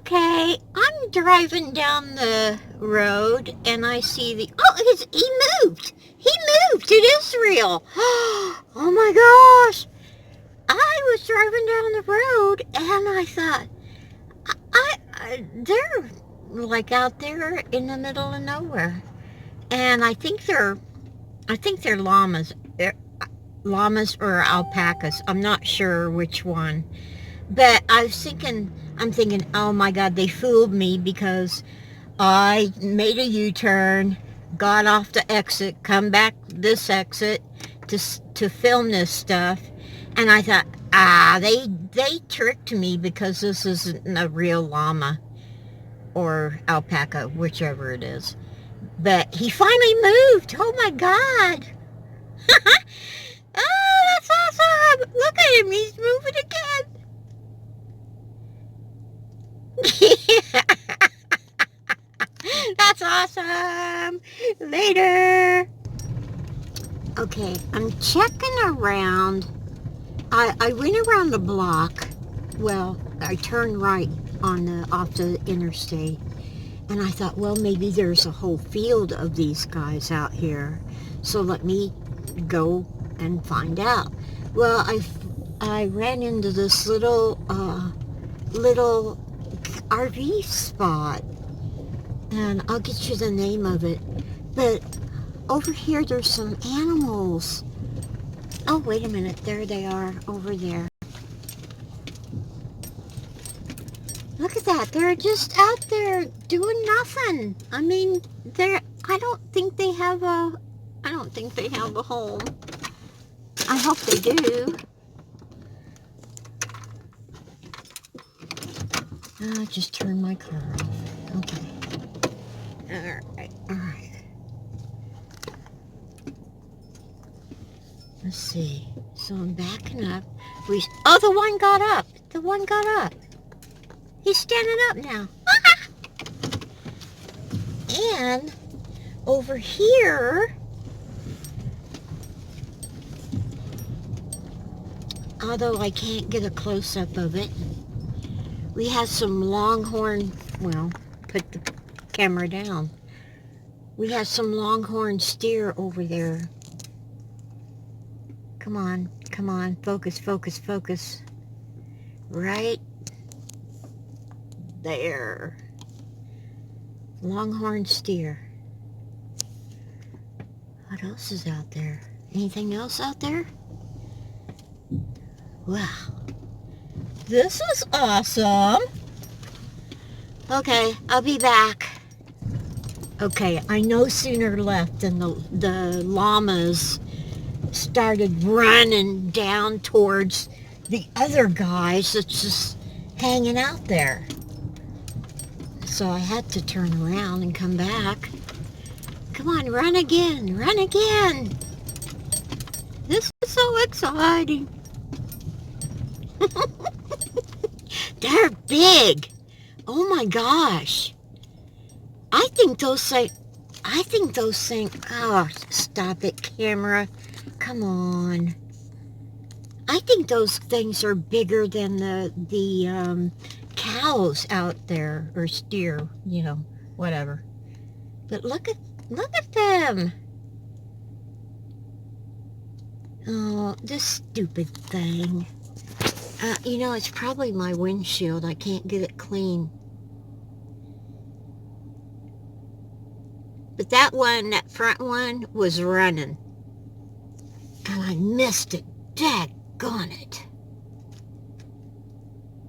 Okay, I'm driving down the road and I see he moved. He moved. It is real. Oh my gosh. I was driving down the road and I thought, they're like out there in the middle of nowhere. And I think they're llamas. Llamas or alpacas. I'm not sure which one. But I'm thinking, oh my God, they fooled me because I made a U-turn, got off the exit, come back this exit to film this stuff, and I thought, they tricked me because this isn't a real llama or alpaca, whichever it is. But he finally moved. Oh my God. Oh, that's awesome. Look at him. He's moving again. That's awesome. Later. Okay, I'm checking around. I went around the block. Well, I turned right off the interstate. And I thought, well, maybe there's a whole field of these guys out here. So let me go and find out. Well, I ran into this little RV spot. And I'll get you the name of it. But over here, there's some animals. Oh, wait a minute. There they are over there. Look at that. They're just out there doing nothing. I mean, I don't think they have a home. I hope they do. I just turned my car off. Okay. All right. Let's see. So I'm backing up. The one got up. The one got up. He's standing up now. And over here, although I can't get a close-up of it, we have some longhorn, well, put the camera down. We have some longhorn steer over there. Come on, focus, focus, focus. Right there. Longhorn steer. What else is out there? Anything else out there? Wow. This is awesome. Okay, I'll be back. Okay, I no sooner left than the llamas started running down towards the other guys that's just hanging out there. So I had to turn around and come back. Come on, run again, run again. This is so exciting. They're big. Oh my gosh. I think those things, oh, stop it, camera. Come on. I think those things are bigger than the cows out there, or steer, whatever. But look at them. Oh, this stupid thing. It's probably my windshield. I can't get it clean. But that front one was running. And I missed it. Daggone it.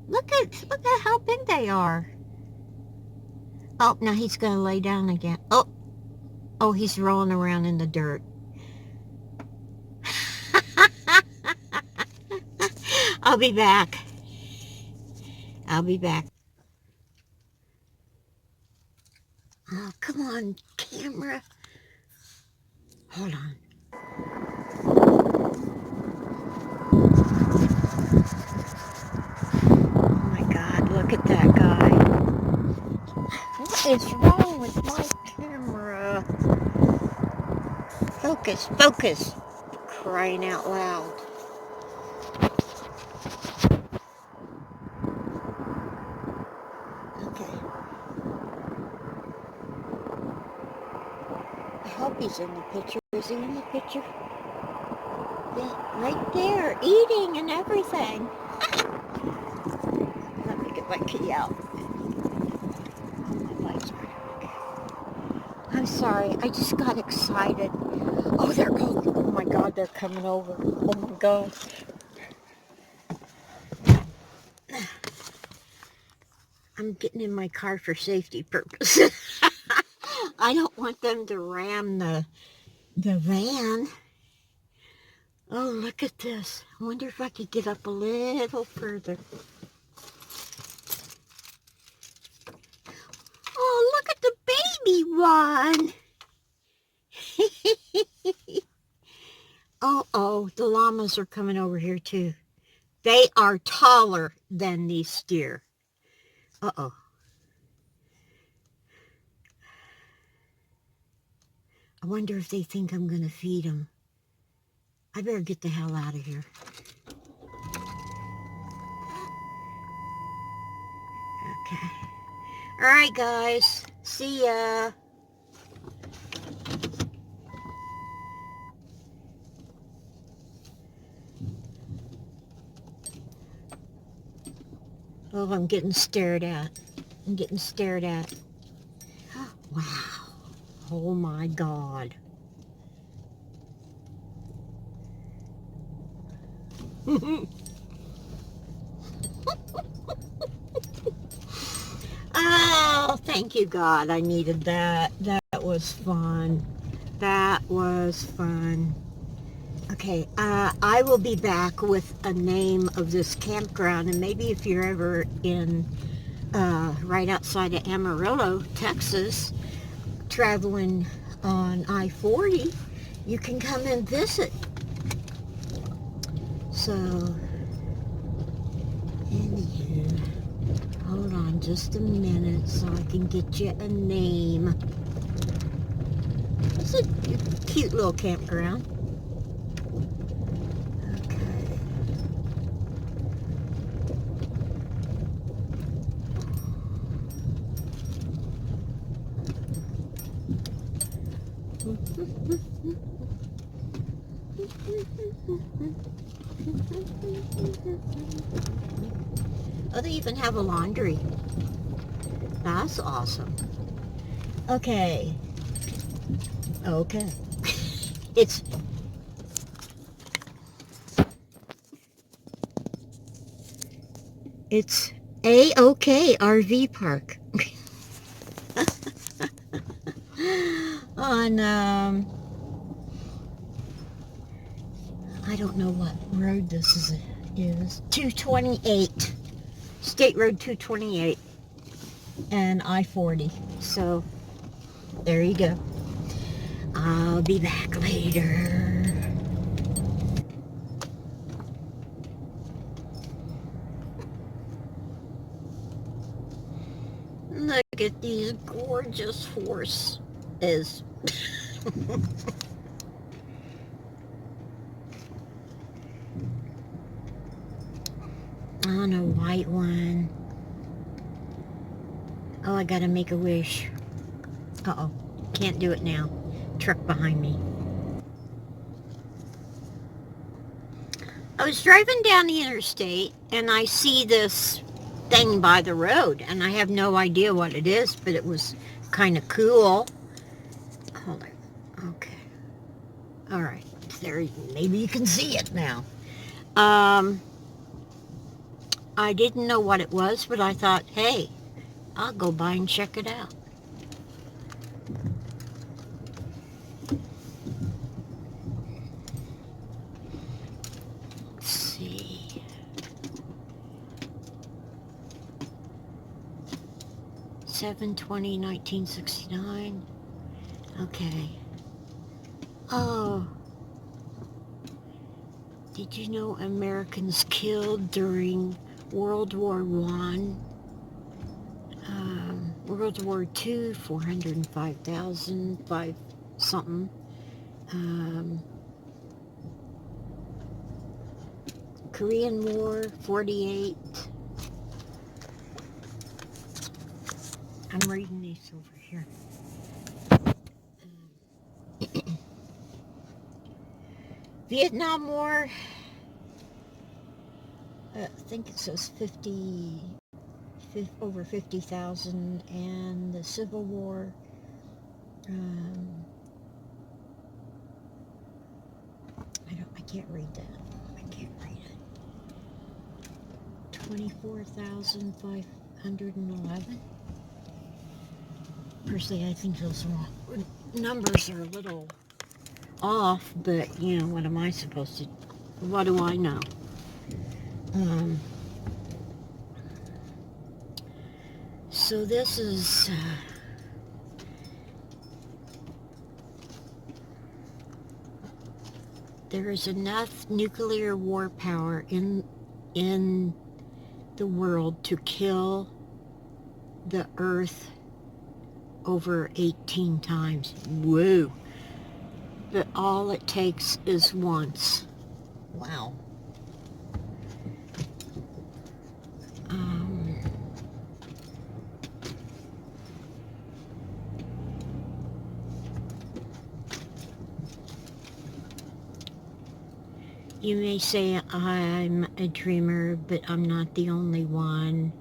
Look at how big they are. Oh, now he's going to lay down again. Oh, he's rolling around in the dirt. I'll be back. Oh, come on, camera. Hold on. Oh my God, look at that guy. What is wrong with my camera? Focus. Crying out loud. hope he's in the picture. Is he in the picture? Yeah, right there, eating and everything. Let me get my key out. My lights are... I'm sorry, I just got excited. Oh, they're going. Oh my God, they're coming over. Oh my God. I'm getting in my car for safety purposes. I don't want them to ram the van. Oh, look at this. I wonder if I could get up a little further. Oh, look at the baby one. Oh, the llamas are coming over here too. They are taller than these steer. Uh-oh. I wonder if they think I'm going to feed them. I better get the hell out of here. Okay. All right, guys. See ya. Oh, I'm getting stared at. I'm getting stared at. Wow. Oh, my God. Oh, thank you, God. I needed that. That was fun. That was fun. Okay, I will be back with a name of this campground, and maybe if you're ever in right outside of Amarillo, Texas, traveling on I-40, you can come and visit. So, anywho, hold on just a minute so I can get you a name. It's a cute little campground. Okay. Oh, they even have a laundry. That's awesome. Okay. Okay. It's A-OK RV Park. On I don't know what road this is 228, State Road 228 and I-40. So there you go. I'll be back later. Look at these gorgeous horses. On a white one. Oh, I gotta make a wish. Uh-oh. Can't do it now. Truck behind me. I was driving down the interstate and I see this thing by the road and I have no idea what it is, but it was kind of cool. Hold on. Okay. All right. There, maybe you can see it now. I didn't know what it was, but I thought, hey, I'll go by and check it out. Let's see. (7/20/1969). Okay. Oh. Did you know Americans killed during World War I? World War II, 405,000, 5 something. Korean War, 48. I'm reading these over here. Vietnam War, I think it says over 50,000, and the Civil War, I can't read that. I can't read it. 24,511. Personally, I think those numbers are a little off, but what am I supposed to? What do I know? So this is. There is enough nuclear war power in the world to kill the Earth over 18 times. Woo! But all it takes is once. Wow. You may say I'm a dreamer, but I'm not the only one.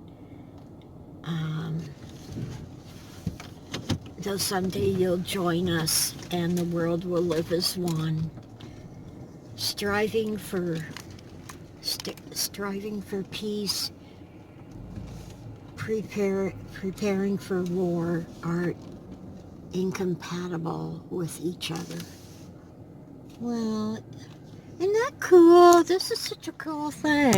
Though someday you'll join us and the world will live as one. Striving for peace, preparing for war are incompatible with each other. Well, isn't that cool? This is such a cool thing.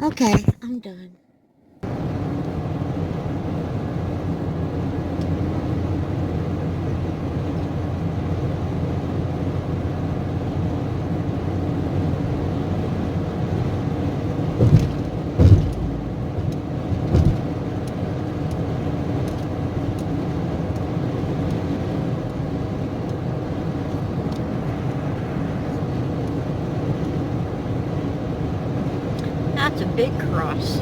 Okay, I'm done. That's a big cross.